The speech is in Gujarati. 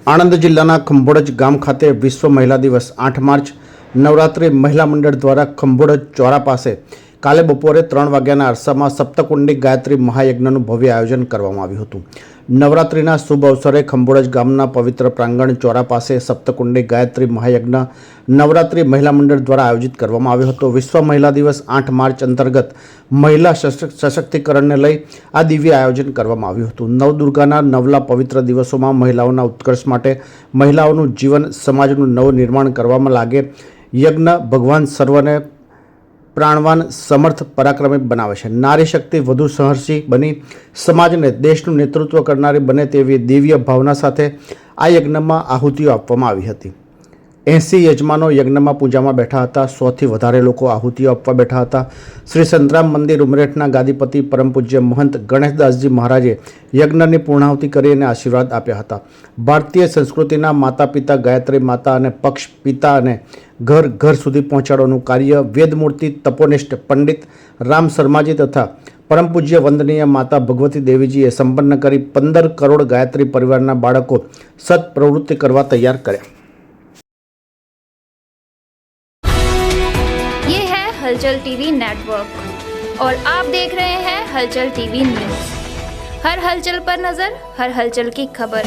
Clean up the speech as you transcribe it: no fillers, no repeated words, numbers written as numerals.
આણંદ જિલ્લાના ખંભોળજ ગામ ખાતે વિશ્વ મહિલા દિવસ 8 માર્ચ નવરાત્રિ મહિલા મંડળ દ્વારા ખંભોળજ ચોરા પાસે કાલે બપોરે 3 વાગ્યાના અરસામાં સપ્તકુંડી ગાયત્રી મહાયજ્ઞનું ભવ્ય આયોજન કરવામાં આવ્યું હતું। નવરાત્રિના શુભ અવસરે ખંભોળજ ગામના પવિત્ર પ્રાંગણ ચોરા પાસે સપ્તકુંડી ગાયત્રી મહાયજ્ઞ નવરાત્રિ મહિલા મંડળ દ્વારા આયોજિત કરવામાં આવ્યો હતો। વિશ્વ મહિલા દિવસ 8 માર્ચ અંતર્ગત મહિલા સશક્તિકરણને લઈ આ દિવ્ય આયોજન કરવામાં આવ્યું હતું। નવદુર્ગાના નવલા પવિત્ર દિવસોમાં મહિલાઓના ઉત્કર્ષ માટે મહિલાઓનું જીવન સમાજનું નવનિર્માણ કરવામાં લાગે યજ્ઞ ભગવાન સર્વને પ્રાણવાન સમર્થ પરાક્રમી બનાવે છે। નારી શક્તિ વધુ સાહસી બની સમાજને દેશનું નેતૃત્વ કરનારી બને તેવી દિવ્ય ભાવના સાથે આ યજ્ઞમાં આહુતિઓ આપવામાં આવી હતી। 80 યજમાનો યજ્ઞમાં પૂજામાં બેઠા હતા। 100 થી વધારે લોકો આહુતિઓ આપવા બેઠા હતા। શ્રી સંતરામ મંદિર ઉમરેઠના ગાદીપતિ પરમ પૂજ્ય મહંત ગણેશદાસજી મહારાજે યજ્ઞની પૂર્ણાહુતિ કરીને આશીર્વાદ આપ્યા હતા। ભારતીય સંસ્કૃતિના માતા પિતા ગાયત્રી માતા અને પક્ષ પિતા અને ઘર ઘર સુધી પહોંચાડવાનું કાર્ય વેદમૂર્તિ તપોનિષ્ઠ પંડિત રામ શર્માજી તથા પરમ પૂજ્ય વંદનીય માતા ભગવતી દેવીજીએ સંપન્ન કરી 15 કરોડ ગાયત્રી પરિવારના બાળકો સત પ્રવૃત્તિ કરવા તૈયાર કર્યા। हलचल टीवी नेटवर्क और आप देख रहे हैं हलचल टीवी न्यूज। हर हलचल पर नजर, हर हलचल की खबर।